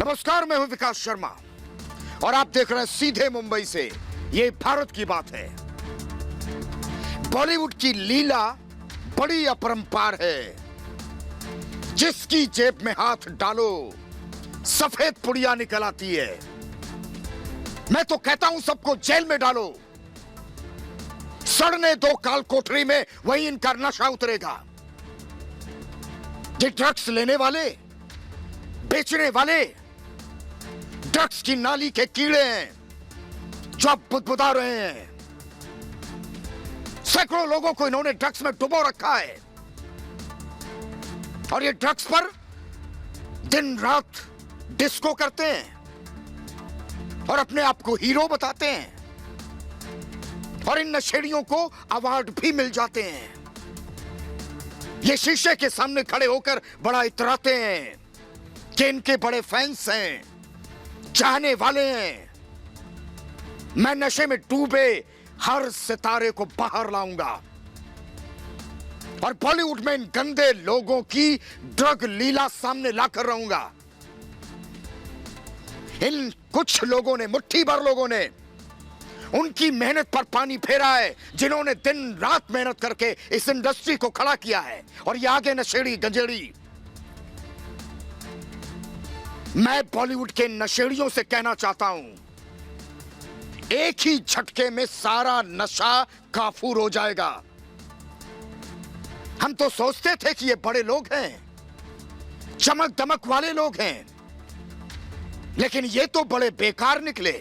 नमस्कार, मैं हूं विकास शर्मा और आप देख रहे हैं सीधे मुंबई से। ये भारत की बात है। बॉलीवुड की लीला बड़ी अपरंपार है। जिसकी जेब में हाथ डालो सफेद पुड़िया निकल आती है। मैं तो कहता हूं सबको जेल में डालो, सड़ने दो काल कोठरी में, वही इनका नशा उतरेगा। ये ड्रग्स लेने वाले, बेचने वाले ड्रग्स की नाली के कीड़े हैं जो अब बुदबुदा रहे हैं। सैकड़ों लोगों को इन्होंने ड्रग्स में डुबो रखा है और ये ड्रग्स पर दिन रात डिस्को करते हैं और अपने आप को हीरो बताते हैं और इन नशेड़ियों को अवार्ड भी मिल जाते हैं। ये शीशे के सामने खड़े होकर बड़ा इतराते हैं कि इनके बड़े फैंस हैं, चाहने वाले हैं। मैं नशे में डूबे हर सितारे को बाहर लाऊंगा और बॉलीवुड में इन गंदे लोगों की ड्रग लीला सामने लाकर रहूंगा। इन कुछ लोगों ने, मुट्ठी भर लोगों ने उनकी मेहनत पर पानी फेरा है, जिन्होंने दिन रात मेहनत करके इस इंडस्ट्री को खड़ा किया है। और ये आगे नशेड़ी गंजेड़ी। मैं बॉलीवुड के नशेड़ियों से कहना चाहता हूं, एक ही झटके में सारा नशा काफूर हो जाएगा। हम तो सोचते थे कि ये बड़े लोग हैं, चमक दमक वाले लोग हैं, लेकिन ये तो बड़े बेकार निकले।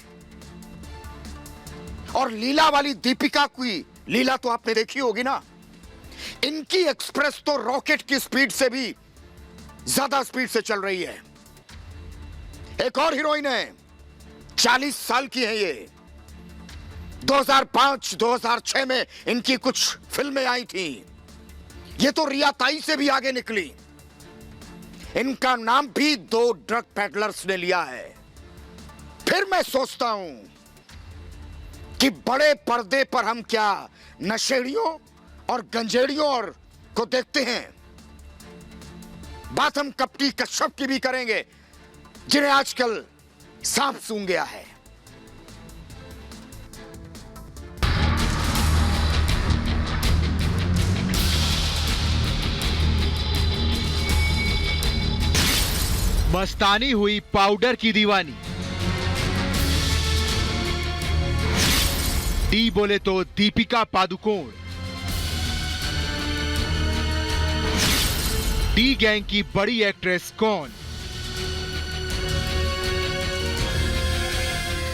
और लीला वाली दीपिका की लीला तो आपने देखी होगी ना। इनकी एक्सप्रेस तो रॉकेट की स्पीड से भी ज्यादा स्पीड से चल रही है। एक और हीरोइन है, 40 साल की है ये। 2005-2006 में इनकी कुछ फिल्में आई थी। ये तो रिया ताई से भी आगे निकली। इनका नाम भी 2 ड्रग पैडलर्स ने लिया है। फिर मैं सोचता हूं कि बड़े पर्दे पर हम क्या नशेड़ियों और गंजेड़ियों और को देखते हैं। बात हम कपटी कश्यप की भी करेंगे, जिन्हें आजकल सांप सूंघ गया है। मस्तानी हुई पाउडर की दीवानी। डी बोले तो दीपिका पादुकोण। डी गैंग की बड़ी एक्ट्रेस कौन?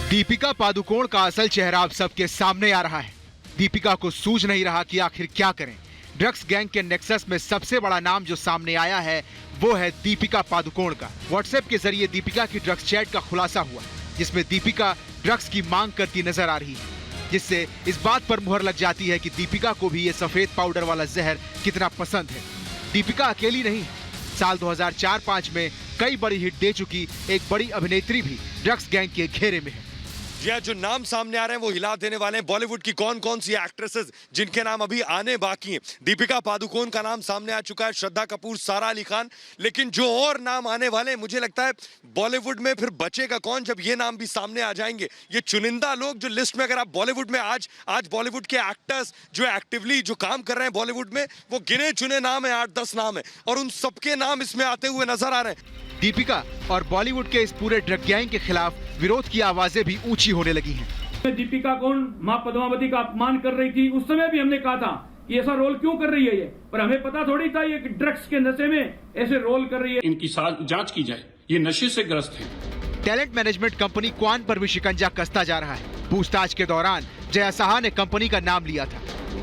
दीपिका पादुकोण का असल चेहरा अब सबके सामने आ रहा है। दीपिका को सूझ नहीं रहा कि आखिर क्या करें। ड्रग्स गैंग के नेक्सस में सबसे बड़ा नाम जो सामने आया है वो है दीपिका पादुकोण का। व्हाट्सएप के जरिए दीपिका की ड्रग्स चैट का खुलासा हुआ, जिसमें दीपिका ड्रग्स की मांग करती नजर आ रही है, जिससे इस बात पर मुहर लग जाती है कि दीपिका को भी ये सफेद पाउडर वाला जहर कितना पसंद है। दीपिका अकेली नहीं, साल 2004-05 में कई बड़ी हिट दे चुकी एक बड़ी अभिनेत्री भी ड्रग्स गैंग के घेरे में है। यह जो नाम सामने आ रहे हैं वो हिला देने वाले हैं। बॉलीवुड की कौन कौन सी एक्ट्रेसेस जिनके नाम अभी आने बाकी हैं। दीपिका पादुकोण का नाम सामने आ चुका है, श्रद्धा कपूर, सारा अली खान, लेकिन जो और नाम आने वाले हैं, मुझे लगता है बॉलीवुड में फिर बचेगा कौन जब ये नाम भी सामने आ जाएंगे। ये चुनिंदा लोग जो लिस्ट में, अगर आप बॉलीवुड में आज बॉलीवुड के एक्टर्स जो एक्टिवली जो काम कर रहे हैं बॉलीवुड में, वो गिने चुने नाम है, 8-10 नाम है, और उन सबके नाम इसमें आते हुए नजर आ रहे हैं। दीपिका और बॉलीवुड के इस पूरे ड्रग गैंग के खिलाफ विरोध की आवाजें भी ऊंची होने लगी हैं। दीपिका कौन मां पद्मावती का अपमान कर रही थी, उस समय भी हमने कहा था कि ऐसा रोल क्यों कर रही है ये, पर हमें पता थोड़ी था ये ड्रग्स के नशे में ऐसे रोल कर रही है। इनकी जांच की जाए, ये नशे से ग्रस्त है। टैलेंट मैनेजमेंट कंपनी क्वान पर भी शिकंजा कसता जा रहा है। पूछताछ के दौरान जया साहा ने कंपनी का नाम लिया था।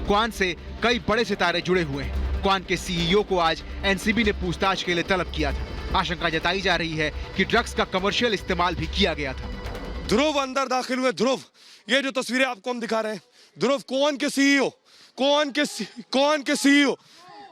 क्वान से कई बड़े सितारे जुड़े हुए हैं। क्वान के सीईओ को आज एनसीबी ने पूछताछ के लिए तलब किया था। आशंका जताई जा रही है कि ड्रग्स का कमर्शियल इस्तेमाल भी किया गया था। ध्रुव अंदर दाखिल हुए। ध्रुव, ये जो तस्वीरें आपको हम दिखा रहे हैं, ध्रुव कौन के सीईओ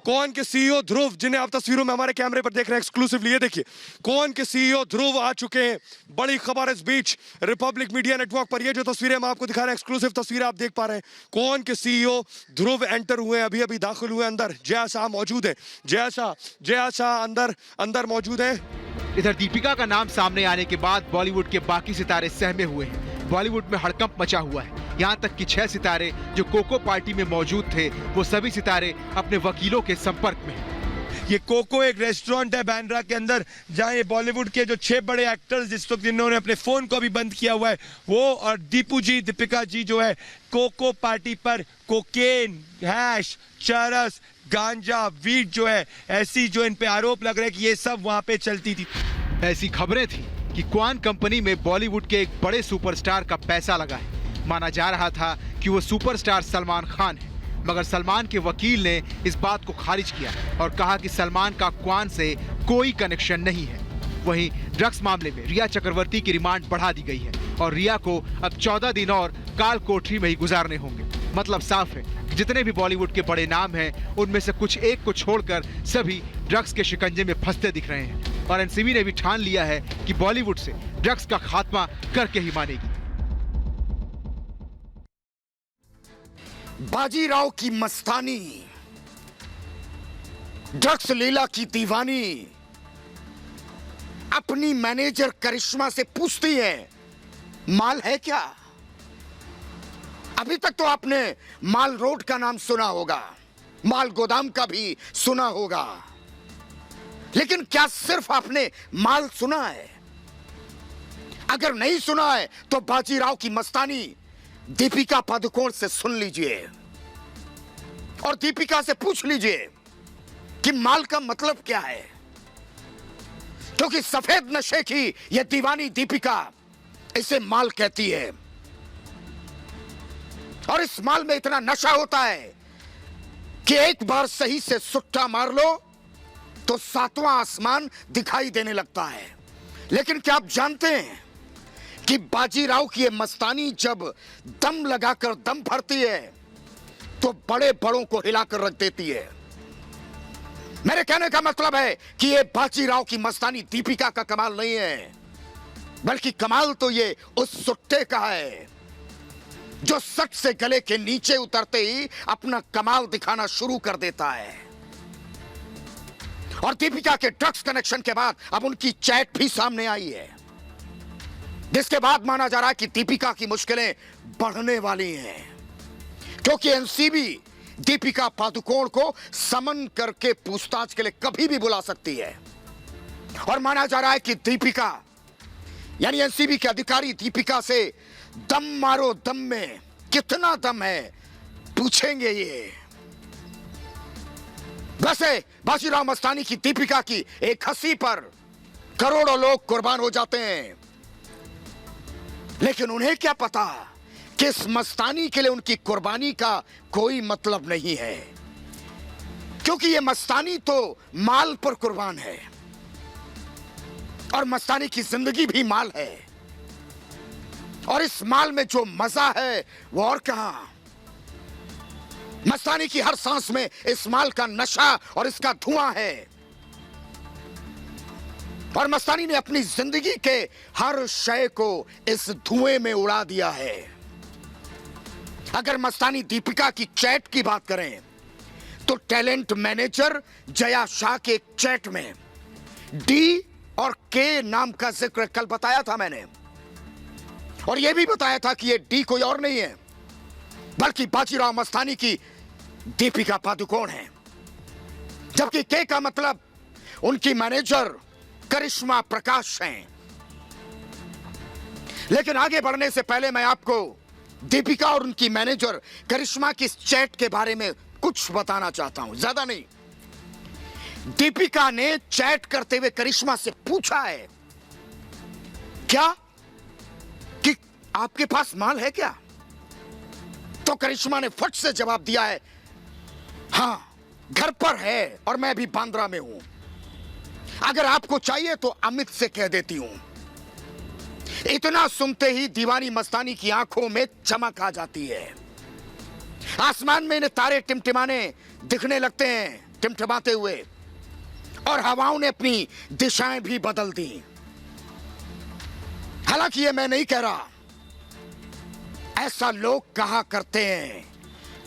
कौन के सीईओ ध्रुव, जिन्हें आप तस्वीरों में हमारे कैमरे पर देख रहे हैं एक्सक्लूसिवली, ये देखिए कौन के सीईओ ध्रुव आ चुके हैं। बड़ी खबर इस बीच रिपब्लिक मीडिया नेटवर्क पर, ये जो तस्वीरें हम आपको दिखा रहे हैं, एक्सक्लूसिव तस्वीरें आप देख पा रहे हैं। कौन के सीईओ ध्रुव एंटर हुए हैं, अभी अभी दाखिल हुए अंदर। जया शाह मौजूद है, जया शाह अंदर मौजूद है। इधर दीपिका का नाम सामने आने के बाद बॉलीवुड के बाकी सितारे सहमे हुए हैं। बॉलीवुड में हड़कंप मचा हुआ है। यहाँ तक कि 6 सितारे जो कोको पार्टी में मौजूद थे, वो सभी सितारे अपने वकीलों के संपर्क में हैं। ये कोको एक रेस्टोरेंट है बांद्रा के अंदर, जहां ये बॉलीवुड के जो 6 बड़े एक्टर्स जिस वक्त जिन्होंने अपने फोन को अभी बंद किया हुआ है, वो और दीपिका जी जो है कोको पार्टी पर कोकेन, हैश, चरस, गांजा, वीट जो है, ऐसी जो इन पे आरोप लग रहे हैं कि ये सब वहां पे चलती थी। ऐसी खबरें थी कि क्वान कंपनी में बॉलीवुड के एक बड़े सुपरस्टार का पैसा लगा है। माना जा रहा था कि वो सुपरस्टार सलमान खान है, मगर सलमान के वकील ने इस बात को खारिज किया और कहा कि सलमान का क्वान से कोई कनेक्शन नहीं है। वहीं ड्रग्स मामले में रिया चक्रवर्ती की रिमांड बढ़ा दी गई है और रिया को अब 14 दिन और काल कोठरी में ही गुजारने होंगे। मतलब साफ है कि जितने भी बॉलीवुड के बड़े नाम हैं, उनमें से कुछ एक को छोड़कर सभी ड्रग्स के शिकंजे में फंसते दिख रहे हैं और एनसीबी ने भी ठान लिया है कि बॉलीवुड से ड्रग्स का खात्मा करके ही मानेगी। बाजीराव की मस्तानी, ड्रग्स लीला की दीवानी अपनी मैनेजर करिश्मा से पूछती है, माल है क्या? अभी तक तो आपने माल रोड का नाम सुना होगा, माल गोदाम का भी सुना होगा, लेकिन क्या सिर्फ आपने माल सुना है? अगर नहीं सुना है तो बाजीराव की मस्तानी दीपिका पादुकोण से सुन लीजिए और दीपिका से पूछ लीजिए कि माल का मतलब क्या है, क्योंकि सफेद नशे की यह दीवानी दीपिका इसे माल कहती है। और इस माल में इतना नशा होता है कि एक बार सही से सुट्टा मार लो तो 7वां आसमान दिखाई देने लगता है। लेकिन क्या आप जानते हैं कि बाजीराव की ये मस्तानी जब दम लगाकर दम भरती है तो बड़े बड़ों को हिलाकर रख देती है। मेरे कहने का मतलब है कि ये बाजीराव की मस्तानी दीपिका का कमाल नहीं है, बल्कि कमाल तो ये उस सुट्टे का है जो सट से गले के नीचे उतरते ही अपना कमाल दिखाना शुरू कर देता है। और दीपिका के ड्रग्स कनेक्शन के बाद अब उनकी चैट भी सामने आई है, जिसके बाद माना जा रहा है कि दीपिका की मुश्किलें बढ़ने वाली हैं, क्योंकि एनसीबी दीपिका पादुकोण को समन करके पूछताछ के लिए कभी भी बुला सकती है। और माना जा रहा है कि दीपिका यानी एनसीबी के अधिकारी दीपिका से दम मारो दम में कितना दम है पूछेंगे। ये वैसे बाजीराव मस्तानी की दीपिका की एक हंसी पर करोड़ों लोग कुर्बान हो जाते हैं, लेकिन उन्हें क्या पता कि इस मस्तानी के लिए उनकी कुर्बानी का कोई मतलब नहीं है, क्योंकि ये मस्तानी तो माल पर कुर्बान है और मस्तानी की जिंदगी भी माल है। और इस माल में जो मजा है वो और कहां। मस्तानी की हर सांस में इस माल का नशा और इसका धुआं है। और मस्तानी ने अपनी जिंदगी के हर शय को इस धुएं में उड़ा दिया है। अगर मस्तानी दीपिका की चैट की बात करें तो टैलेंट मैनेजर जया शाह के चैट में डी और के नाम का जिक्र कल बताया था मैंने, और यह भी बताया था कि यह डी कोई और नहीं है बल्कि बाजीराव मस्तानी की दीपिका पादुकोण है, जबकि के का मतलब उनकी मैनेजर करिश्मा प्रकाश हैं। लेकिन आगे बढ़ने से पहले मैं आपको दीपिका और उनकी मैनेजर करिश्मा की चैट के बारे में कुछ बताना चाहता हूं, ज्यादा नहीं। दीपिका ने चैट करते हुए करिश्मा से पूछा है क्या कि आपके पास माल है क्या? तो करिश्मा ने फट से जवाब दिया है, हां घर पर है और मैं भी बांद्रा में हूं, अगर आपको चाहिए तो अमित से कह देती हूं। इतना सुनते ही दीवानी मस्तानी की आंखों में चमक आ जाती है, आसमान में इन्हें तारे टिमटिमाने दिखने लगते हैं टिमटिमाते हुए, और हवाओं ने अपनी दिशाएं भी बदल दी। हालांकि ये मैं नहीं कह रहा, ऐसा लोग कहा करते हैं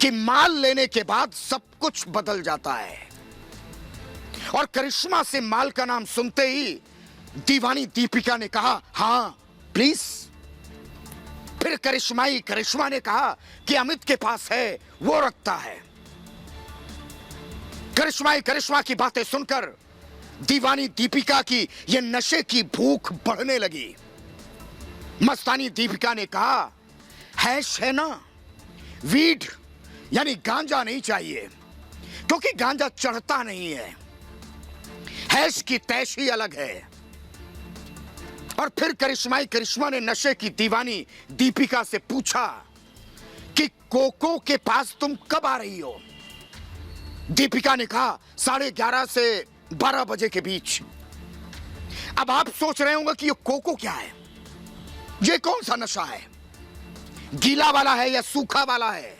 कि माल लेने के बाद सब कुछ बदल जाता है। और करिश्मा से माल का नाम सुनते ही दीवानी दीपिका ने कहा, हां प्लीज। फिर करिश्मा ने कहा कि अमित के पास है, वो रखता है। करिश्मा की बातें सुनकर दीवानी दीपिका की ये नशे की भूख बढ़ने लगी। मस्तानी दीपिका ने कहा, हैश है ना, वीड यानी गांजा नहीं चाहिए, क्योंकि गांजा चढ़ता नहीं है। हैश की तैश ही अलग है। और फिर करिश्मा ने नशे की दीवानी दीपिका से पूछा कि कोको के पास तुम कब आ रही हो? दीपिका ने कहा 11:30 से 12 बजे के बीच। अब आप सोच रहे होंगे कि ये कोको क्या है, ये कौन सा नशा है, गीला वाला है या सूखा वाला है?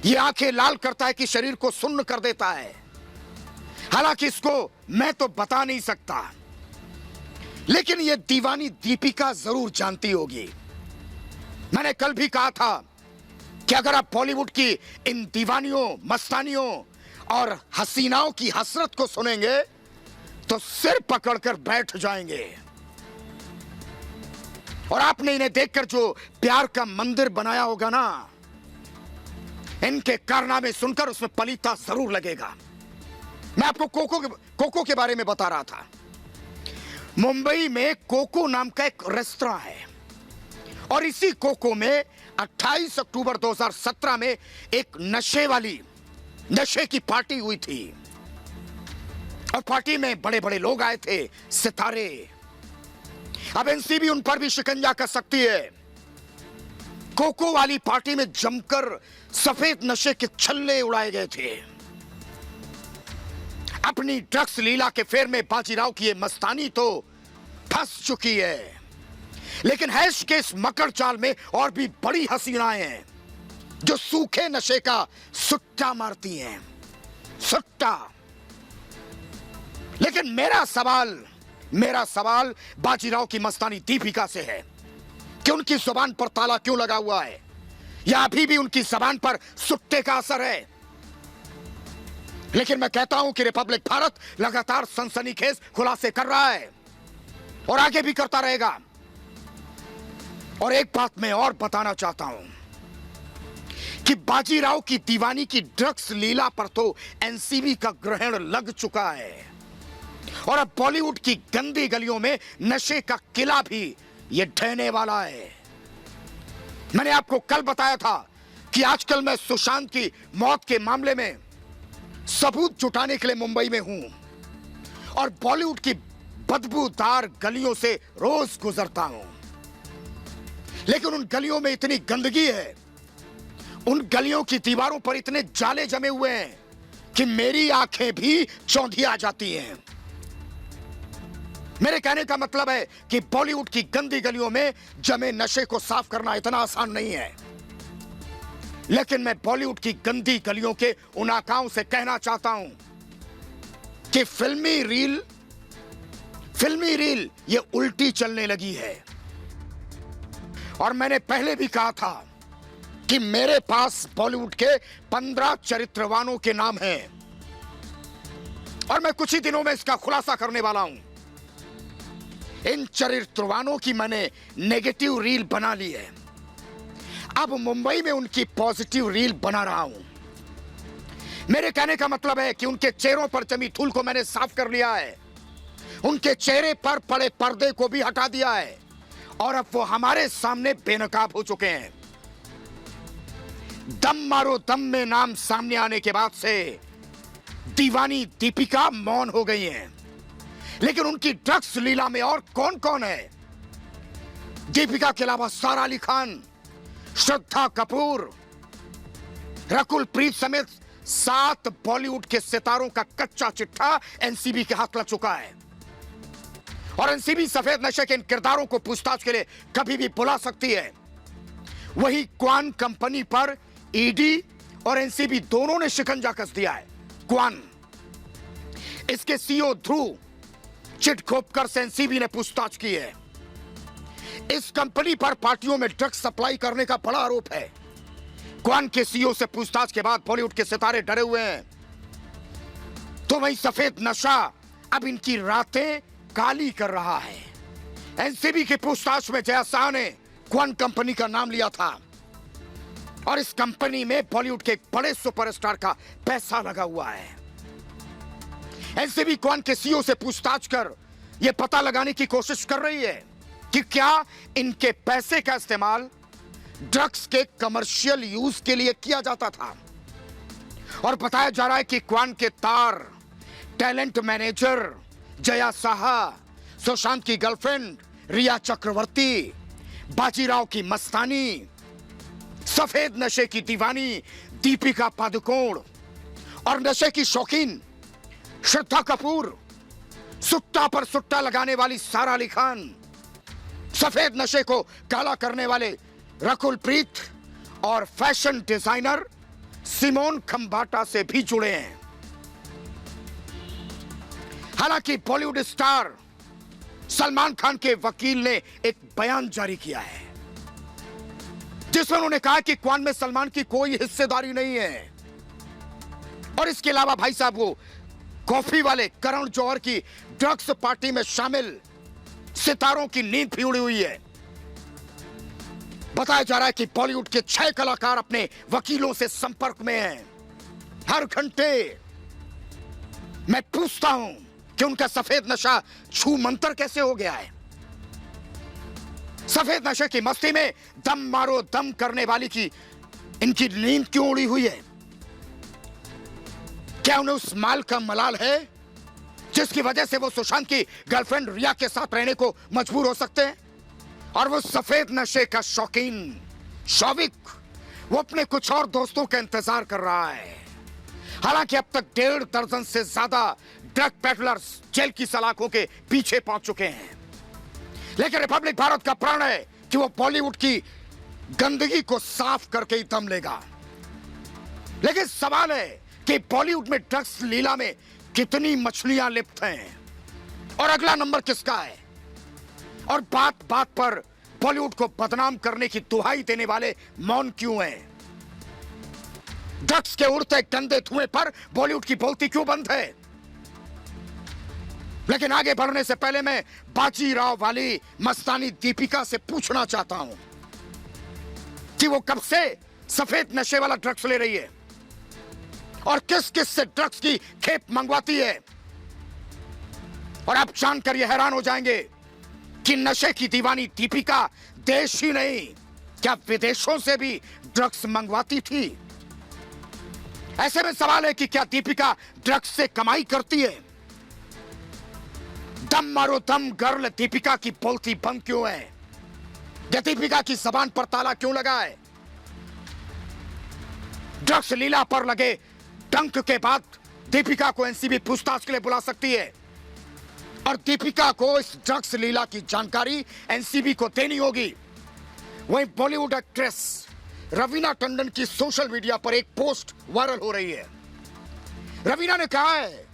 ये आंखें लाल करता है कि शरीर को सुन्न कर देता है? हालांकि इसको मैं तो बता नहीं सकता, लेकिन ये दीवानी दीपिका जरूर जानती होगी। मैंने कल भी कहा था कि अगर आप बॉलीवुड की इन दीवानियों, मस्तानियों और हसीनाओं की हसरत को सुनेंगे तो सिर पकड़कर बैठ जाएंगे। और आपने इन्हें देखकर जो प्यार का मंदिर बनाया होगा ना, इनके कारनामे सुनकर उसमें पलीता जरूर लगेगा। मैं आपको कोको के बारे में बता रहा था। मुंबई में कोको नाम का एक रेस्तरां है, और इसी कोको में 28 अक्टूबर 2017 में एक नशे की पार्टी हुई थी। और पार्टी में बड़े बड़े लोग आए थे, सितारे। अब एनसीबी उन पर भी शिकंजा कर सकती है। कोको वाली पार्टी में जमकर सफेद नशे के छल्ले उड़ाए गए थे। अपनी ड्रग्स लीला के फेर में बाजीराव की ये मस्तानी तो फंस चुकी है, लेकिन हैश के इस मकर जाल में और भी बड़ी हसीनाएं हैं जो सूखे नशे का सुट्टा मारती हैं, सुट्टा। लेकिन मेरा सवाल बाजीराव की मस्तानी दीपिका से है कि उनकी जुबान पर ताला क्यों लगा हुआ है, या अभी भी उनकी जुबान पर सुट्टे का असर है? लेकिन मैं कहता हूं कि रिपब्लिक भारत लगातार सनसनीखेज खुलासे कर रहा है और आगे भी करता रहेगा। और एक बात मैं और बताना चाहता हूं कि बाजीराव की दीवानी की ड्रग्स लीला पर तो एनसीबी का ग्रहण लग चुका है, और अब बॉलीवुड की गंदी गलियों में नशे का किला भी ये ढहने वाला है। मैंने आपको कल बताया था कि आजकल मैं सुशांत की मौत के मामले में सबूत जुटाने के लिए मुंबई में हूं, और बॉलीवुड की बदबूदार गलियों से रोज गुजरता हूं। लेकिन उन गलियों में इतनी गंदगी है, उन गलियों की दीवारों पर इतने जाले जमे हुए हैं कि मेरी आंखें भी चौंधिया जाती हैं। मेरे कहने का मतलब है कि बॉलीवुड की गंदी गलियों में जमे नशे को साफ करना इतना आसान नहीं है। लेकिन मैं बॉलीवुड की गंदी गलियों के उन आकाओं से कहना चाहता हूं कि फिल्मी रील ये उल्टी चलने लगी है। और मैंने पहले भी कहा था कि मेरे पास बॉलीवुड के 15 चरित्रवानों के नाम हैं, और मैं कुछ ही दिनों में इसका खुलासा करने वाला हूं। इन चरित्रवानों की मैंने नेगेटिव रील बना ली है, अब मुंबई में उनकी पॉजिटिव रील बना रहा हूं। मेरे कहने का मतलब है कि उनके चेहरों पर जमी धूल को मैंने साफ कर लिया है, उनके चेहरे पर पड़े पर्दे को भी हटा दिया है, और अब वो हमारे सामने बेनकाब हो चुके हैं। दम मारो दम में नाम सामने आने के बाद से दीवानी दीपिका मौन हो गई हैं, लेकिन उनकी ड्रग्स लीला में और कौन कौन है? दीपिका के अलावा सारा अली खान, श्रद्धा कपूर, रकुल प्रीत समेत 7 बॉलीवुड के सितारों का कच्चा चिट्ठा एनसीबी के हाथ लग चुका है, और एनसीबी सफेद नशे के इन किरदारों को पूछताछ के लिए कभी भी बुला सकती है। वही क्वान कंपनी पर ईडी और एनसीबी दोनों ने शिकंजा कस दिया है। क्वान इसके सीईओ ध्रुव चिटखोपकर से एनसीबी ने पूछताछ की है। इस कंपनी पर पार्टियों में ड्रग्स सप्लाई करने का बड़ा आरोप है। क्वान के सीईओ से पूछताछ के बाद बॉलीवुड के सितारे डरे हुए हैं, तो वहीं सफेद नशा अब इनकी रातें काली कर रहा है। एनसीबी की पूछताछ में जया शाह ने क्वान कंपनी का नाम लिया था और इस कंपनी में बॉलीवुड के एक बड़े सुपरस्टार का पैसा लगा हुआ है। एनसीबी क्वान के सीईओ से पूछताछ कर यह पता लगाने की कोशिश कर रही है कि क्या इनके पैसे का इस्तेमाल ड्रग्स के कमर्शियल यूज के लिए किया जाता था। और बताया जा रहा है कि क्वान के तार टैलेंट मैनेजर जया साहा, सुशांत की गर्लफ्रेंड रिया चक्रवर्ती, बाजीराव की मस्तानी, सफेद नशे की दीवानी दीपिका पादुकोण और नशे की शौकीन श्रद्धा कपूर, सुट्टा पर सुट्टा लगाने वाली सारा अली खान, सफेद नशे को काला करने वाले रकुल प्रीत और फैशन डिजाइनर सिमोन खंबाटा से भी जुड़े हैं। हालांकि बॉलीवुड स्टार सलमान खान के वकील ने एक बयान जारी किया है जिसमें उन्होंने कहा कि क्वान में सलमान की कोई हिस्सेदारी नहीं है और इसके अलावा भाई साहब वो कॉफी वाले करण जौहर की ड्रग्स पार्टी में शामिल सितारों की नींद भी उड़ी हुई है। बताया जा रहा है कि बॉलीवुड के 6 कलाकार अपने वकीलों से संपर्क में हैं। हर घंटे मैं पूछता हूं कि उनका सफेद नशा छू मंतर कैसे हो गया है। सफेद नशे की मस्ती में दम मारो दम करने वाली की इनकी नींद क्यों उड़ी हुई है। क्या उन्हें उस माल का मलाल है जिसकी वजह से वो सुशांत की गर्लफ्रेंड रिया के साथ रहने को मजबूर हो सकते हैं। और वो सफेद नशे का शौकीन शौविक वो अपने कुछ और दोस्तों का इंतजार कर रहा है। हालांकि अब तक 1.5 दर्जन से ज्यादा ड्रग पेडलर्स जेल की सलाखों के पीछे पहुंच चुके हैं, लेकिन रिपब्लिक भारत का प्रण है कि वो बॉलीवुड की गंदगी को साफ करके ही दम लेगा। लेकिन सवाल है कि बॉलीवुड में ड्रग्स लीला में कितनी मछलियां लिप्त हैं और अगला नंबर किसका है। और बात बात पर बॉलीवुड को बदनाम करने की दुहाई देने वाले मौन क्यों हैं। ड्रग्स के उड़ते गंदे धुएं पर बॉलीवुड की बोलती क्यों बंद है। लेकिन आगे बढ़ने से पहले मैं बाजीराव वाली मस्तानी दीपिका से पूछना चाहता हूं कि वो कब से सफेद नशे वाला ड्रग्स ले रही है और किस किस से ड्रग्स की खेप मंगवाती है। और आप जानकर ये हैरान हो जाएंगे कि नशे की दीवानी दीपिका देश ही नहीं क्या विदेशों से भी ड्रग्स मंगवाती थी। ऐसे में सवाल है कि क्या दीपिका ड्रग्स से कमाई करती है। दम मारो दम गर्ल दीपिका की बोलती बंद क्यों है। या दीपिका की जबान पर ताला क्यों लगा है। ड्रग्स लीला पर लगे डंक के बाद दीपिका को एनसीबी पूछताछ के लिए बुला सकती है और दीपिका को इस ड्रग्स लीला की जानकारी एनसीबी को देनी होगी। वहीं बॉलीवुड एक्ट्रेस रवीना टंडन की सोशल मीडिया पर एक पोस्ट वायरल हो रही है। रवीना ने कहा है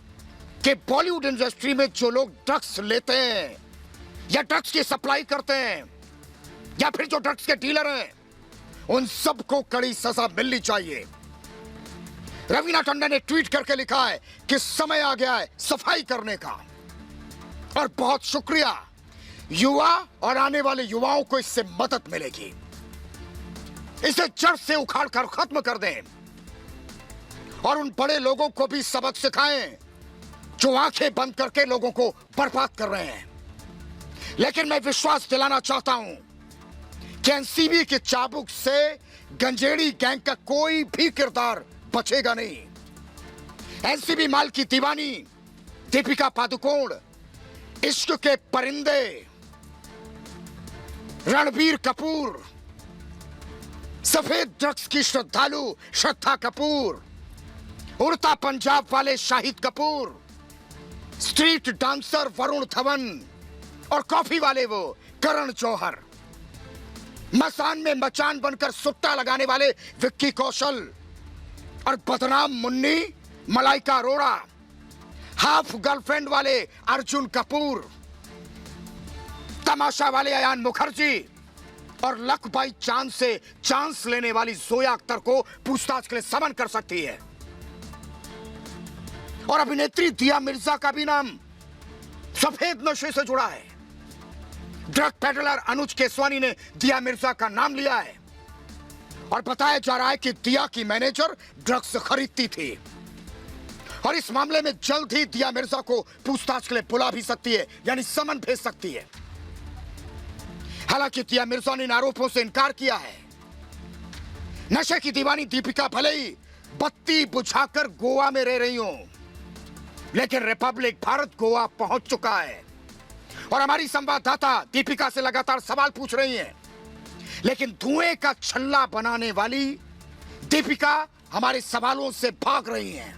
कि बॉलीवुड इंडस्ट्री में जो लोग ड्रग्स लेते हैं या ड्रग्स की सप्लाई करते हैं या फिर जो ड्रग्स के डीलर हैं उन सबको कड़ी सजा मिलनी चाहिए। रवीना टंडन ने ट्वीट करके लिखा है कि समय आ गया है सफाई करने का और बहुत शुक्रिया, युवा और आने वाले युवाओं को इससे मदद मिलेगी। इसे जड़ से उखाड़ कर खत्म कर दें और उन बड़े लोगों को भी सबक सिखाएं जो आंखें बंद करके लोगों को बर्बाद कर रहे हैं। लेकिन मैं विश्वास दिलाना चाहता हूं कि एनसीबी के चाबुक से गंजेड़ी गैंग का कोई भी किरदार बचेगा नहीं। एनसीबी माल की दीवानी दीपिका पादुकोण, इश्क के परिंदे रणबीर कपूर, सफेद ड्रग्स की श्रद्धालु श्रद्धा कपूर, उड़ता पंजाब वाले शाहिद कपूर, स्ट्रीट डांसर वरुण धवन और कॉफी वाले वो करण जौहर, मसान में मचान बनकर सुट्टा लगाने वाले विक्की कौशल और बदनाम मुन्नी मलाइका अरोड़ा, हाफ गर्लफ्रेंड वाले अर्जुन कपूर, तमाशा वाले अयान मुखर्जी और लक बाई चांस से चांस लेने वाली जोया अख्तर को पूछताछ के लिए समन कर सकती है। और अभिनेत्री दिया मिर्जा का भी नाम सफेद नशे से जुड़ा है। ड्रग पेडलर अनुज केसवानी ने दिया मिर्जा का नाम लिया है और बताया जा रहा है कि दिया की मैनेजर ड्रग्स खरीदती थी और इस मामले में जल्द ही दिया मिर्जा को पूछताछ के लिए बुला भी सकती है, यानी समन भेज सकती है। हालांकि दिया मिर्जा ने इन आरोपों से इनकार किया है। नशे की दीवानी दीपिका भले ही बत्ती बुझाकर गोवा में रह रही हो, लेकिन रिपब्लिक भारत गोवा पहुंच चुका है और हमारी संवाददाता दीपिका से लगातार सवाल पूछ रही हैं। लेकिन धुएं का छल्ला बनाने वाली दीपिका हमारे सवालों से भाग रही हैं।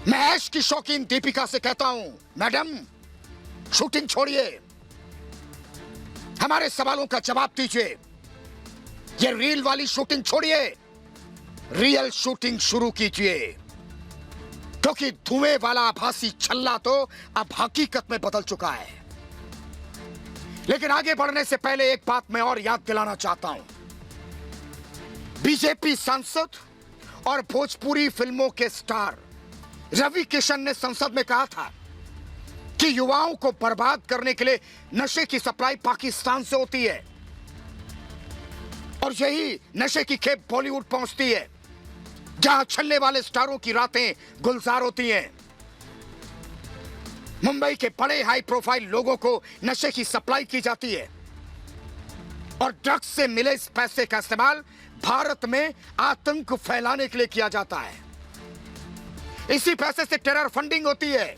मैं ऐश की शौकीन दीपिका से कहता हूं, मैडम शूटिंग छोड़िए, हमारे सवालों का जवाब दीजिए। ये रील वाली शूटिंग छोड़िए, रियल शूटिंग शुरू कीजिए, क्योंकि धुएं वाला आभासी छल्ला तो अब हकीकत में बदल चुका है। लेकिन आगे बढ़ने से पहले एक बात मैं और याद दिलाना चाहता हूं। बीजेपी सांसद और भोजपुरी फिल्मों के स्टार रवि किशन ने संसद में कहा था कि युवाओं को बर्बाद करने के लिए नशे की सप्लाई पाकिस्तान से होती है और यही नशे की खेप बॉलीवुड पहुंचती है, जहां छलने वाले स्टारों की रातें गुलजार होती हैं। मुंबई के बड़े हाई प्रोफाइल लोगों को नशे की सप्लाई की जाती है और ड्रग्स से मिले इस पैसे का इस्तेमाल भारत में आतंक फैलाने के लिए किया जाता है। इसी पैसे से टेरर फंडिंग होती है।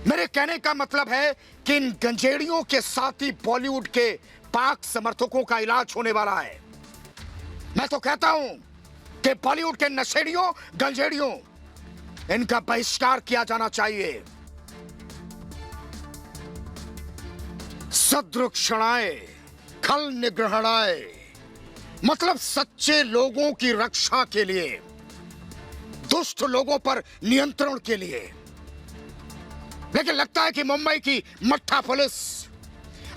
मेरे कहने का मतलब है कि इन गंजेड़ियों के साथ ही बॉलीवुड के पाक समर्थकों का इलाज होने वाला है। मैं तो कहता हूं कि बॉलीवुड के नशेड़ियों गंजेड़ियों, इनका बहिष्कार किया जाना चाहिए। सदृक्षणाए खल निग्रहणाए, मतलब सच्चे लोगों की रक्षा के लिए, दुष्ट लोगों पर नियंत्रण के लिए। लेकिन लगता है कि मुंबई की मट्ठा पुलिस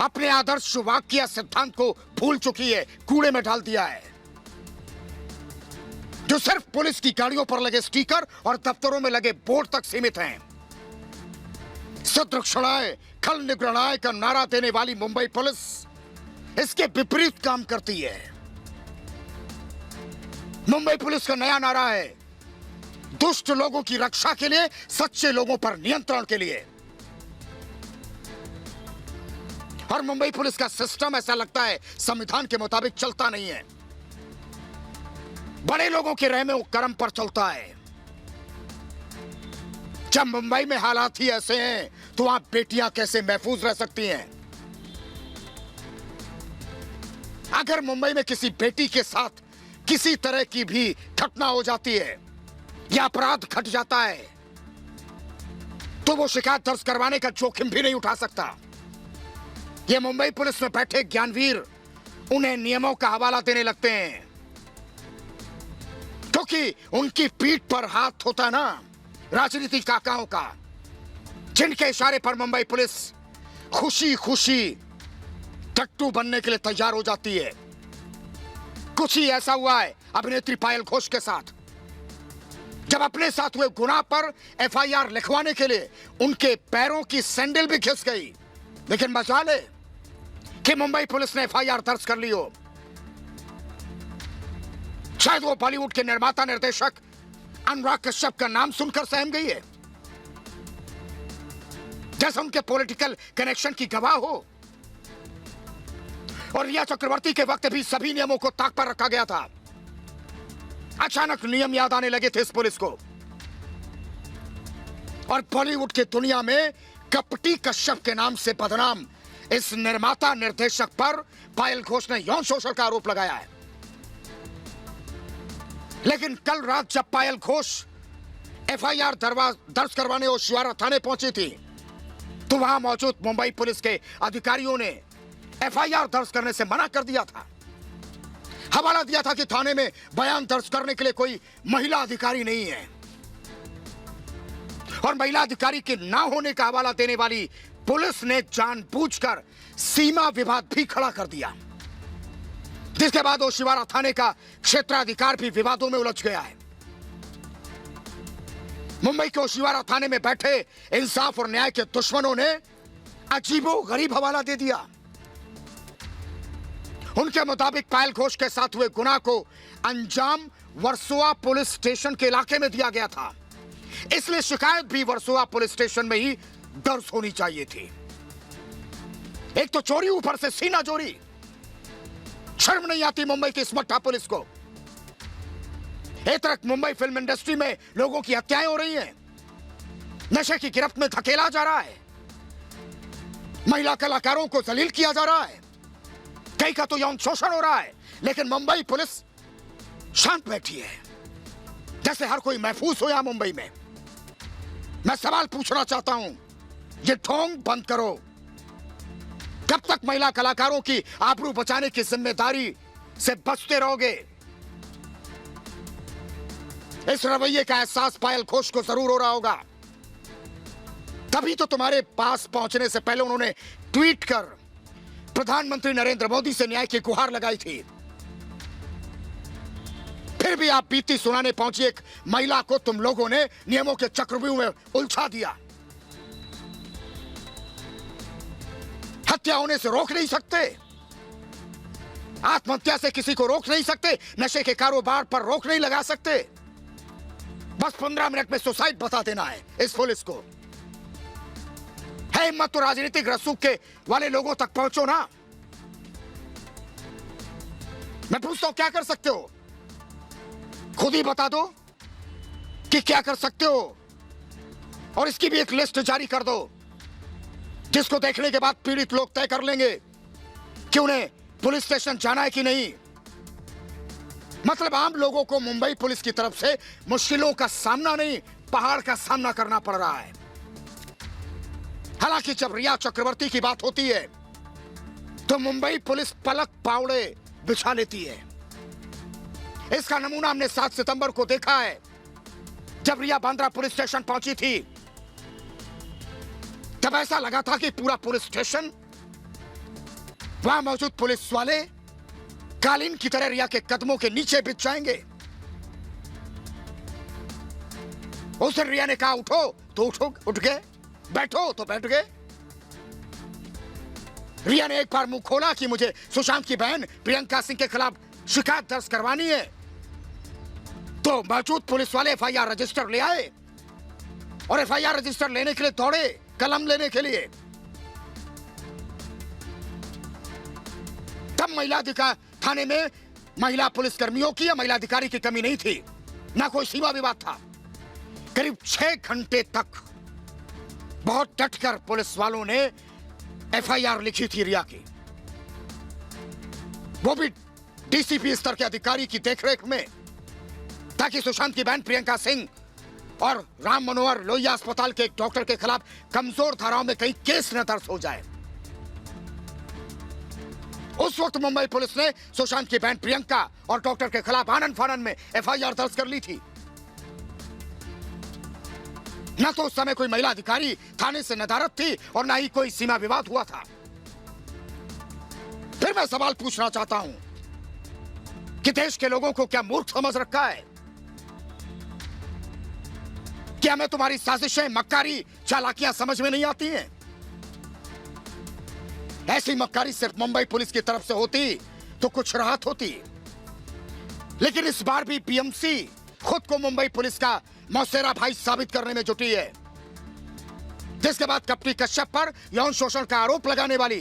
अपने आदर्श वाक्य सिद्धांत को भूल चुकी है, कूड़े में डाल दिया है, जो सिर्फ पुलिस की गाड़ियों पर लगे स्टिकर और दफ्तरों में लगे बोर्ड तक सीमित हैं। सदृक्षणाए खल निग्रहणाए का नारा देने वाली मुंबई पुलिस इसके विपरीत काम करती है। मुंबई पुलिस का नया नारा है, दुष्ट लोगों की रक्षा के लिए, सच्चे लोगों पर नियंत्रण के लिए। और मुंबई पुलिस का सिस्टम ऐसा लगता है संविधान के मुताबिक चलता नहीं है, बड़े लोगों के रहमे कर्म पर चलता है। जब मुंबई में हालात ही ऐसे हैं तो वहां बेटियां कैसे महफूज रह सकती हैं? अगर मुंबई में किसी बेटी के साथ किसी तरह की भी घटना हो जाती है या अपराध घट जाता है तो वो शिकायत दर्ज करवाने का जोखिम भी नहीं उठा सकता। ये मुंबई पुलिस में बैठे ज्ञानवीर उन्हें नियमों का हवाला देने लगते हैं, क्योंकि उनकी पीठ पर हाथ होता ना राजनीति काकाओं का, जिनके इशारे पर मुंबई पुलिस खुशी खुशी टट्टू बनने के लिए तैयार हो जाती है। कुछ ही ऐसा हुआ है अभिनेत्री पायल घोष के साथ, जब अपने साथ हुए गुनाह पर एफआईआर लिखवाने के लिए उनके पैरों की सैंडल भी घिस गई। लेकिन मजाल है कि मुंबई पुलिस ने एफआईआर दर्ज कर ली हो। शायद वो बॉलीवुड के निर्माता निर्देशक अनुराग कश्यप का नाम सुनकर सहम गई है, जैसे उनके पॉलिटिकल कनेक्शन की गवाह हो। और रिया चक्रवर्ती के वक्त भी सभी नियमों को ताक पर रखा गया था। अचानक नियम याद आने लगे थे इस पुलिस को, और बॉलीवुड की दुनिया में कपटी कश्यप के नाम से बदनाम इस निर्माता निर्देशक पर पायल घोष ने यौन शोषण का आरोप लगाया है। लेकिन कल रात जब पायल घोष एफआईआर दर्ज करवाने ओशिवारा थाने पहुंची थी तो वहां मौजूद मुंबई पुलिस के अधिकारियों ने एफआईआर दर्ज करने से मना कर दिया था। हवाला दिया था कि थाने में बयान दर्ज करने के लिए कोई महिला अधिकारी नहीं है। और महिला अधिकारी के ना होने का हवाला देने वाली पुलिस ने जानबूझकर सीमा विवाद भी खड़ा कर दिया, जिसके बाद ओशिवारा थाने का क्षेत्राधिकार भी विवादों में उलझ गया है। मुंबई के ओशिवारा थाने में बैठे इंसाफ और न्याय के दुश्मनों ने अजीबोगरीब हवाला दे दिया। उनके मुताबिक पायल घोष के साथ हुए गुनाह को अंजाम वर्सोवा पुलिस स्टेशन के इलाके में दिया गया था, इसलिए शिकायत भी वर्सोवा पुलिस स्टेशन में ही दर्ज होनी चाहिए थी। एक तो चोरी, ऊपर से सीना चोरी। शर्म नहीं आती मुंबई की इस मट्ठा पुलिस को। एक तरफ मुंबई फिल्म इंडस्ट्री में लोगों की हत्याएं हो रही हैं, नशे की गिरफ्त में धकेला जा रहा है, महिला कलाकारों को जलील किया जा रहा है, कई का तो यौन शोषण हो रहा है, लेकिन मुंबई पुलिस शांत बैठी है, जैसे हर कोई महफूज हो यहां मुंबई में। मैं सवाल पूछना चाहता हूं, ये ढोंग बंद करो। कब तक महिला कलाकारों की आबरू बचाने की जिम्मेदारी से बचते रहोगे? इस रवैये का एहसास पायल घोष को जरूर हो रहा होगा, तभी तो तुम्हारे पास पहुंचने से पहले उन्होंने ट्वीट कर प्रधानमंत्री नरेंद्र मोदी से न्याय की गुहार लगाई थी। फिर भी आप बीती सुनाने पहुंची एक महिला को तुम लोगों ने नियमों के चक्रव्यूह में उलझा दिया। हत्या होने से रोक नहीं सकते, आत्महत्या से किसी को रोक नहीं सकते, नशे के कारोबार पर रोक नहीं लगा सकते। बस 15 मिनट में सुसाइड बता देना है इस पुलिस को। है हिम्मत तो राजनीतिक रसूख के वाले लोगों तक पहुंचो ना। मैं पूछता हूं, क्या कर सकते हो? खुद ही बता दो कि क्या कर सकते हो, और इसकी भी एक लिस्ट जारी कर दो, जिसको देखने के बाद पीड़ित लोग तय कर लेंगे कि उन्हें पुलिस स्टेशन जाना है कि नहीं। मतलब आम लोगों को मुंबई पुलिस की तरफ से मुश्किलों का सामना नहीं, पहाड़ का सामना करना पड़ रहा है। हालांकि जब रिया चक्रवर्ती की बात होती है तो मुंबई पुलिस पलक पावड़े बिछा लेती है। इसका नमूना हमने 7 सितंबर को देखा है, जब रिया बांद्रा पुलिस स्टेशन पहुंची थी। तब ऐसा लगा था कि पूरा पुलिस स्टेशन, वहां मौजूद पुलिस वाले कालीन की तरह रिया के कदमों के नीचे बिछ जाएंगे। उस दिन रिया ने कहा उठो तो उठ गए, बैठो तो बैठ गए। रिया ने एक बार मुंह खोला कि मुझे सुशांत की बहन प्रियंका सिंह के खिलाफ शिकायत दर्ज करवानी है, तो मौजूद पुलिस वाले एफआईआर रजिस्टर ले आए और एफआईआर रजिस्टर लेने के लिए दौड़े, कलम लेने के लिए। तब महिला थाने में महिला पुलिस कर्मियों की या महिला अधिकारी की कमी नहीं थी, ना कोई सीमा विवाद था। करीब 6 घंटे तक बहुत डटकर पुलिस वालों ने एफआईआर लिखी थी रिया की, वो भी डीसीपी स्तर के अधिकारी की देखरेख में, ताकि सुशांत की बहन प्रियंका सिंह और राम मनोहर लोहिया अस्पताल के एक डॉक्टर के खिलाफ कमजोर धाराओं में कहीं केस न दर्ज हो जाए। उस वक्त मुंबई पुलिस ने सुशांत की बहन प्रियंका और डॉक्टर के खिलाफ आनन फानन में एफआईआर दर्ज कर ली थी। न तो उस समय कोई महिला अधिकारी थाने से नदारद थी और न ही कोई सीमा विवाद हुआ था। फिर मैं सवाल पूछना चाहता हूं कि देश के लोगों को क्या मूर्ख समझ रखा है? क्या हमें तुम्हारी साजिशें, मक्कारी, चालाकियां समझ में नहीं आती हैं? ऐसी मक्कारी सिर्फ मुंबई पुलिस की तरफ से होती तो कुछ राहत होती, लेकिन इस बार भी पीएमसी खुद को मुंबई पुलिस का मौसेरा भाई साबित करने में जुटी है, जिसके बाद कपटी कश्यप पर यौन शोषण का आरोप लगाने वाली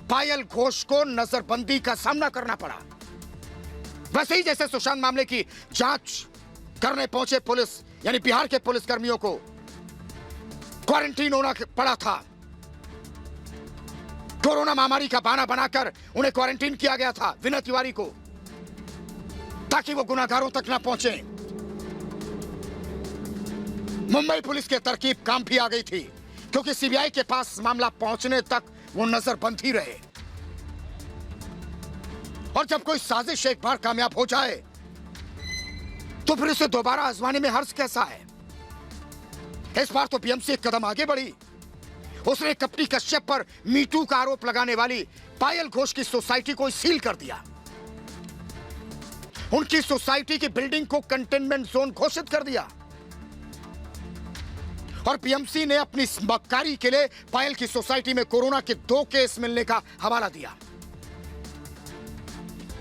पायल घोष को नजरबंदी का सामना करना पड़ा। वैसे ही जैसे सुशांत मामले की जांच करने पहुंचे पुलिस यानी बिहार के पुलिस कर्मियों को क्वारंटीन होना पड़ा था, कोरोना महामारी का बहाना बनाकर उन्हें क्वारंटीन किया गया था विनय तिवारी को, ताकि वो गुनाहगारों तक न पहुंचे। मुंबई पुलिस के तरकीब काम भी आ गई थी, क्योंकि सीबीआई के पास मामला पहुंचने तक वो नजरबंद ही रहे। और जब कोई साजिश एक बार कामयाब हो जाए तो फिर उसे दोबारा आजमाने में हर्ज कैसा है? इस बार तो बीएमसी एक कदम आगे बढ़ी। उसने कपटी कश्यप पर मीटू का आरोप लगाने वाली पायल घोष की सोसाइटी को सील कर दिया। उनकी सोसाइटी की बिल्डिंग को कंटेनमेंट जोन घोषित कर दिया और बीएमसी ने अपनी मक्कारी के लिए पायल की सोसाइटी में कोरोना के 2 केस मिलने का हवाला दिया,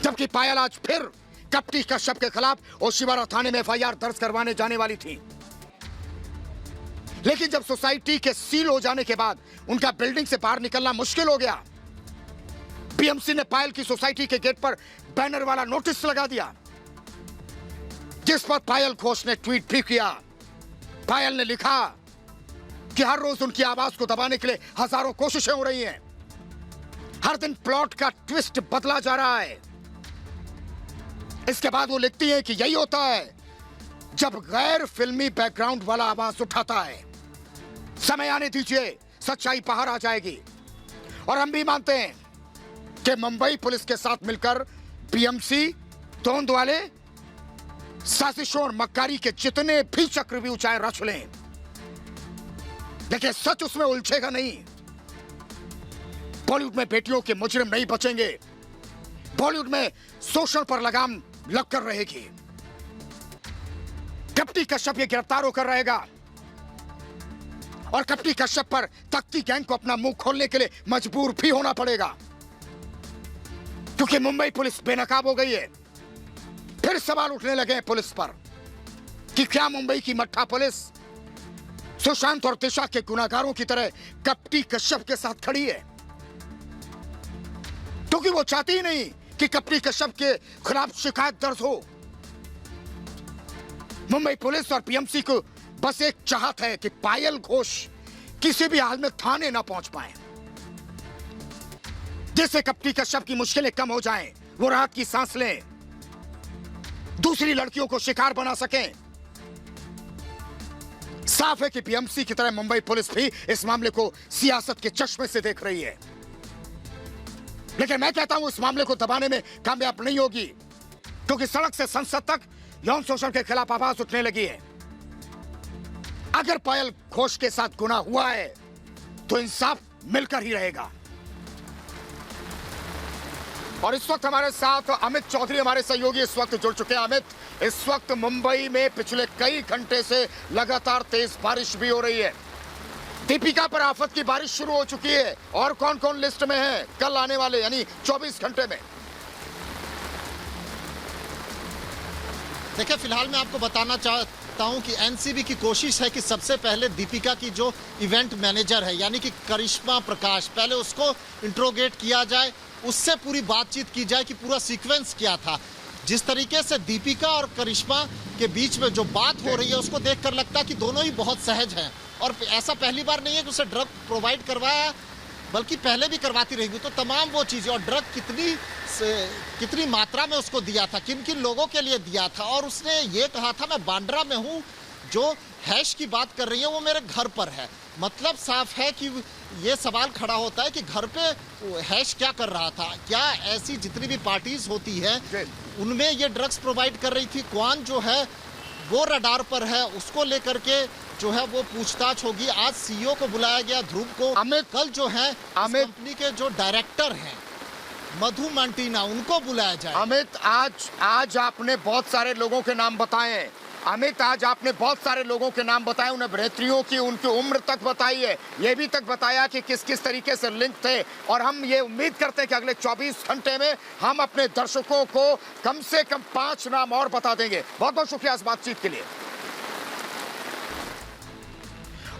जबकि पायल आज फिर कपटी कश्यप के खिलाफ ओशिवारा थाने में एफआईआर दर्ज करवाने जाने वाली थी। लेकिन जब सोसाइटी के सील हो जाने के बाद उनका बिल्डिंग से बाहर निकलना मुश्किल हो गया, बीएमसी ने पायल की सोसाइटी के गेट पर बैनर वाला नोटिस लगा दिया, जिस पर पायल घोष ने ट्वीट भी किया। पायल ने लिखा कि हर रोज उनकी आवाज को दबाने के लिए हजारों कोशिशें हो रही हैं। हर दिन प्लॉट का ट्विस्ट बदला जा रहा है। इसके बाद वो लिखती है कि यही होता है जब गैर फिल्मी बैकग्राउंड वाला आवाज उठाता है। समय आने दीजिए, सच्चाई बाहर आ जाएगी। और हम भी मानते हैं कि मुंबई पुलिस के साथ मिलकर बीएमसी, तोंद वाले, साजिशों और मक्कारी के जितने भी चक्रव्यूह चाहे रच लें, लेकिन सच उसमें उलझेगा नहीं। बॉलीवुड में बेटियों के मुजरिम नहीं बचेंगे। बॉलीवुड में शोषण पर लगाम लगकर रहेगी। कपटी कश्यप ये गिरफ्तार होकर रहेगा और कपटी कश्यप पर तख्ती गैंग को अपना मुंह खोलने के लिए मजबूर भी होना पड़ेगा, क्योंकि मुंबई पुलिस बेनकाब हो गई है। फिर सवाल उठने लगे हैं पुलिस पर कि क्या मुंबई की मट्ठा पुलिस सुशांत और दिशा के गुनाहगारों की तरह कपटी कश्यप के साथ खड़ी है, क्योंकि वो चाहती ही नहीं कि कपटी कश्यप के खिलाफ शिकायत दर्ज हो। मुंबई पुलिस और बीएमसी को बस एक चाहत है कि पायल घोष किसी भी हाल में थाने ना पहुंच पाए, जिससे कपटी कश्यप की मुश्किलें कम हो जाएं, वो राहत की सांस लें, दूसरी लड़कियों को शिकार बना सकें। साफ है कि बीएमसी की तरह मुंबई पुलिस भी इस मामले को सियासत के चश्मे से देख रही है, लेकिन मैं कहता हूं इस मामले को दबाने में कामयाब नहीं होगी, क्योंकि सड़क से संसद तक यौन शोषण के खिलाफ आवाज उठने लगी है। अगर पायल घोष के साथ गुनाह हुआ है तो इंसाफ मिलकर ही रहेगा। और इस वक्त हमारे साथ अमित चौधरी हमारे सहयोगी इस वक्त जुड़ चुके हैं। अमित, इस वक्त मुंबई में पिछले कई घंटे से लगातार तेज बारिश भी हो रही है। दीपिका पर आफत की बारिश शुरू हो चुकी है, और कौन कौन लिस्ट में है कल आने वाले यानी 24 घंटे में? देखिए, फिलहाल मैं आपको बताना चाहता हूं कि एनसीबी की कोशिश है कि सबसे पहले दीपिका की जो इवेंट मैनेजर है यानी कि करिश्मा प्रकाश, पहले उसको इंट्रोगेट किया जाए, उससे पूरी बातचीत की जाए कि पूरा सीक्वेंस क्या था। जिस तरीके से दीपिका और करिश्मा के बीच में जो बात हो रही है उसको देखकर लगता है कि दोनों ही बहुत सहज हैं, और ऐसा पहली बार नहीं है कि उसे ड्रग प्रोवाइड करवाया, बल्कि पहले भी करवाती रहेगी। तो तमाम वो चीज़ें और ड्रग कितनी मात्रा में उसको दिया था, किन किन लोगों के लिए दिया था, और उसने ये कहा था मैं बांद्रा में हूँ, जो हैश की बात कर रही है वो मेरे घर पर है। मतलब साफ है कि ये सवाल खड़ा होता है कि घर पे हैश क्या कर रहा था। क्या ऐसी जितनी भी पार्टीज होती है उनमें ये ड्रग्स प्रोवाइड कर रही थी? कौन जो है वो रडार पर है, उसको लेकर के जो है वो पूछताछ होगी। आज सीईओ को बुलाया गया, ध्रुव को। अमित, कल जो है कंपनी के जो डायरेक्टर हैं मधु मंटीना, उनको बुलाया जाए। अमित, आज आपने बहुत सारे लोगों के नाम बताए। अमित, आज आपने बहुत सारे लोगों के नाम बताए, उन्हें अभिनेत्रियों की उनकी उम्र तक बताई है, ये भी तक बताया कि किस किस तरीके से लिंक थे। और हम ये उम्मीद करते हैं कि अगले 24 घंटे में हम अपने दर्शकों को कम से कम 5 नाम और बता देंगे। बहुत बहुत शुक्रिया इस बातचीत के लिए।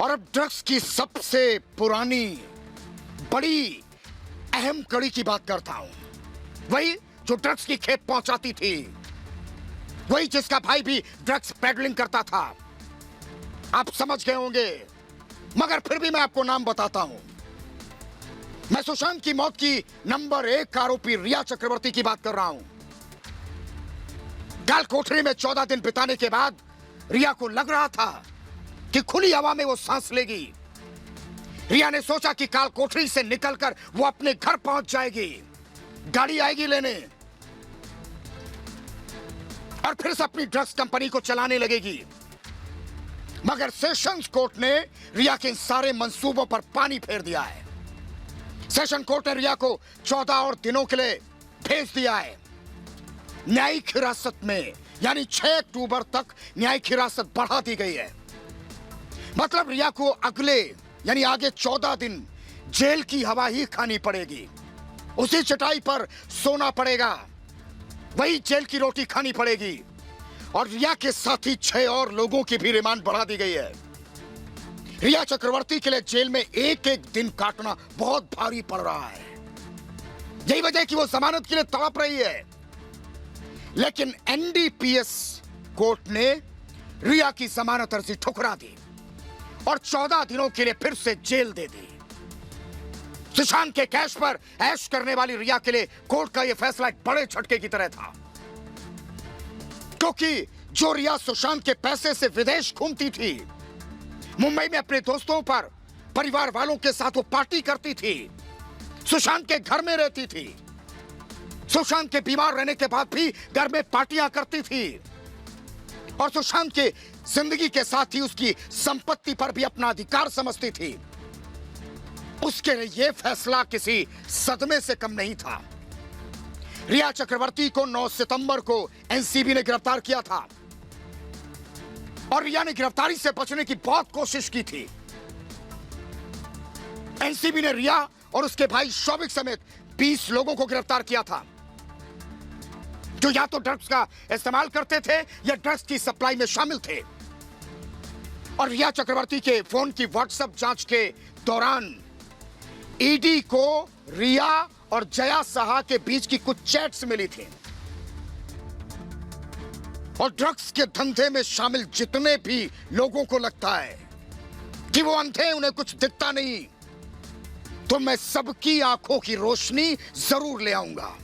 और अब ड्रग्स की सबसे पुरानी बड़ी अहम कड़ी की बात करता हूं, वही जो ड्रग्स की खेप पहुंचाती थी, वही जिसका भाई भी ड्रग्स पेडलिंग करता था। आप समझ गए होंगे, मगर फिर भी मैं आपको नाम बताता हूं। मैं सुशांत की मौत की नंबर 1 आरोपी रिया चक्रवर्ती की बात कर रहा हूं। गाल कोठरी में 14 दिन बिताने के बाद रिया को लग रहा था कि खुली हवा में वो सांस लेगी। रिया ने सोचा कि काल कोठरी से निकलकर वो अपने घर पहुंच जाएगी, गाड़ी आएगी लेने और फिर से अपनी ड्रग्स कंपनी को चलाने लगेगी। मगर सेशंस कोर्ट ने रिया के इन सारे मंसूबों पर पानी फेर दिया है। सेशन कोर्ट ने रिया को 14 और दिनों के लिए भेज दिया है न्यायिक हिरासत में, यानी 6 अक्टूबर तक न्यायिक हिरासत बढ़ा दी गई है। मतलब रिया को अगले यानी आगे 14 दिन जेल की हवा ही खानी पड़ेगी, उसी चटाई पर सोना पड़ेगा, वही जेल की रोटी खानी पड़ेगी। और रिया के साथी 6 और लोगों की भी रिमांड बढ़ा दी गई है। रिया चक्रवर्ती के लिए जेल में एक एक दिन काटना बहुत भारी पड़ रहा है। यही वजह कि वो जमानत के लिए तड़प रही है। लेकिन एनडीपीएस कोर्ट ने रिया की जमानत अर्जी ठुकरा दी और 14 दिनों के लिए फिर से जेल दे दी। सुशांत के कैश पर ऐश करने वाली रिया के लिए कोर्ट का यह फैसला एक बड़े झटके की तरह था, क्योंकि जो रिया सुशांत के पैसे से विदेश घूमती थी, मुंबई में अपने दोस्तों पर परिवार वालों के साथ वो पार्टी करती थी, सुशांत के घर में रहती थी, सुशांत के बीमार रहने के बाद भी घर में पार्टियां करती थी और सुशांत के जिंदगी के साथ ही उसकी संपत्ति पर भी अपना अधिकार समझती थी, उसके लिए यह फैसला किसी सदमे से कम नहीं था। रिया चक्रवर्ती को 9 सितंबर को एनसीबी ने गिरफ्तार किया था और रिया ने गिरफ्तारी से बचने की बहुत कोशिश की थी। एनसीबी ने रिया और उसके भाई शौविक समेत 20 लोगों को गिरफ्तार किया था, जो या तो ड्रग्स का इस्तेमाल करते थे या ड्रग्स की सप्लाई में शामिल थे। और रिया चक्रवर्ती के फोन की व्हाट्सएप जांच के दौरान ईडी को रिया और जया साहा के बीच की कुछ चैट्स मिली थी और ड्रग्स के धंधे में शामिल जितने भी लोगों को लगता है कि वो अंधे, उन्हें कुछ दिखता नहीं, तो मैं सबकी आंखों की रोशनी जरूर ले आऊंगा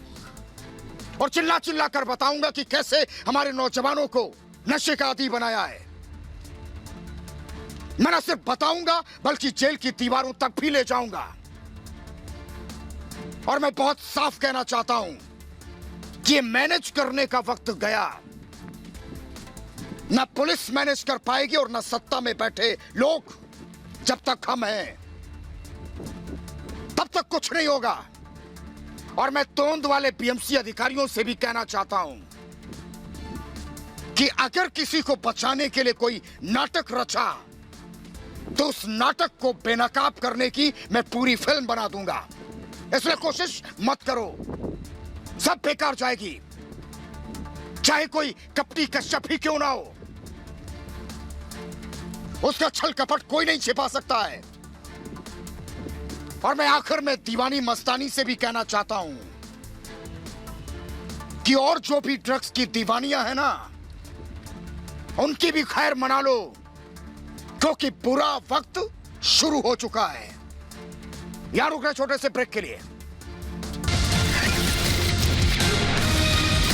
और चिल्ला चिल्ला कर बताऊंगा कि कैसे हमारे नौजवानों को नशे का आदी बनाया है। मैं न सिर्फ बताऊंगा बल्कि जेल की दीवारों तक भी ले जाऊंगा। और मैं बहुत साफ कहना चाहता हूं कि मैनेज करने का वक्त गया। न पुलिस मैनेज कर पाएगी और न सत्ता में बैठे लोग। जब तक हम हैं तब तक कुछ नहीं होगा। और मैं तोंद वाले बीएमसी अधिकारियों से भी कहना चाहता हूं कि अगर किसी को बचाने के लिए कोई नाटक रचा तो उस नाटक को बेनकाब करने की मैं पूरी फिल्म बना दूंगा। इसलिए कोशिश मत करो, सब बेकार जाएगी, चाहे कोई कपटी कश्यप ही क्यों ना हो। उसका छल कपट कोई नहीं छिपा सकता है। और मैं आखिर में दीवानी मस्तानी से भी कहना चाहता हूं कि और जो भी ड्रग्स की दीवानियां हैं ना, उनकी भी खैर मना लो, क्योंकि बुरा वक्त शुरू हो चुका है। यार रुक रहे छोटे से ब्रेक के लिए।